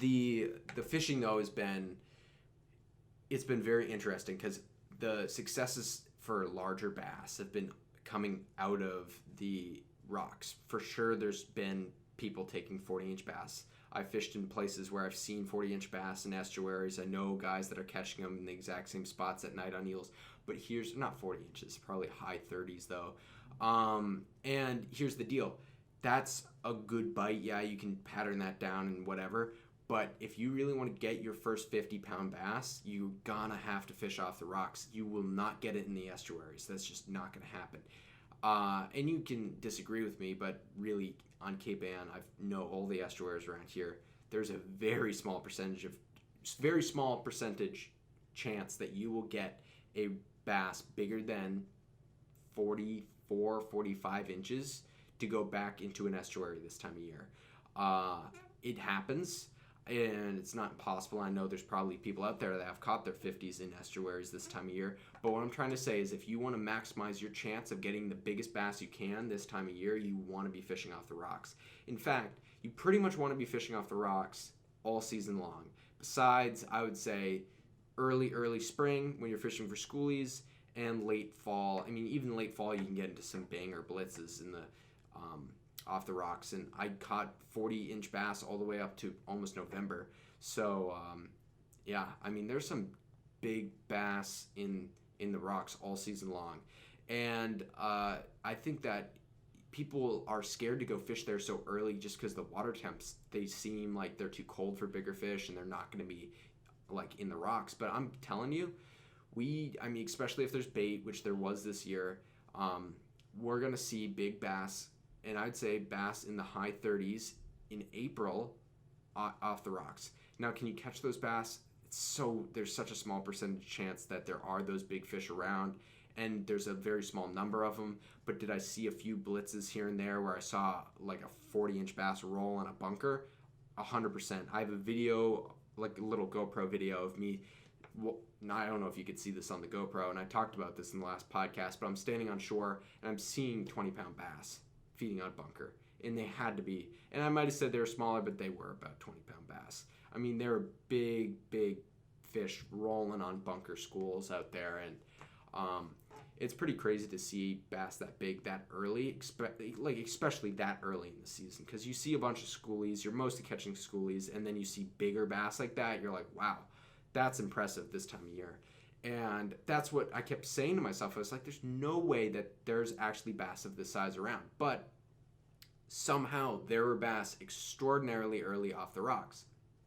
The fishing though it's been very interesting because the successes for larger bass have been coming out of the rocks. For sure, there's been people taking 40-inch bass. I've fished in places where I've seen 40-inch bass in estuaries. I know guys that are catching them in the exact same spots at night on eels. But here's not 40 inches, probably high 30s though. And here's the deal. That's a good bite. Yeah, you can pattern that down and whatever. But if you really want to get your first 50-pound bass, you gonna have to fish off the rocks. You will not get it in the estuaries. That's just not gonna happen. And you can disagree with me, but really on Cape Ann, I know all the estuaries around here. There's a very small percentage chance that you will get a bass bigger than 44, 45 inches to go back into an estuary this time of year. It happens, and it's not impossible. I know there's probably people out there that have caught their 50s in estuaries this time of year. But what I'm trying to say is if you want to maximize your chance of getting the biggest bass you can this time of year, you want to be fishing off the rocks. In fact, you pretty much want to be fishing off the rocks all season long. Besides, I would say early spring when you're fishing for schoolies, and late fall. I mean, even late fall you can get into some banger blitzes in the off the rocks, and I caught 40-inch bass all the way up to almost November. So yeah, I mean, there's some big bass in the rocks all season long, and I think that people are scared to go fish there so early just because the water temps, they seem like they're too cold for bigger fish and they're not going to be like in the rocks. But I'm telling you, I mean, especially if there's bait, which there was this year, we're going to see big bass, and I'd say bass in the high 30s in April off the rocks. Now, can you catch those bass? There's such a small percentage chance that there are those big fish around, and there's a very small number of them. But did I see a few blitzes here and there where I saw like a 40-inch bass roll on a bunker? 100%. I have a video, like a little GoPro video of me. I don't know if you could see this on the GoPro, and I talked about this in the last podcast, but I'm standing on shore and I'm seeing 20-pound bass feeding on a bunker, and they had to be, and I might have said they were smaller, but they were about 20-pound bass. I mean, they were big fish rolling on bunker schools out there, and it's pretty crazy to see bass that big that early, especially that early in the season, because you see a bunch of schoolies, you're mostly catching schoolies, and then you see bigger bass like that, you're like, wow, that's impressive this time of year. And that's what I kept saying to myself. I was like, there's no way that there's actually bass of this size around. But somehow there were bass extraordinarily early off the rocks.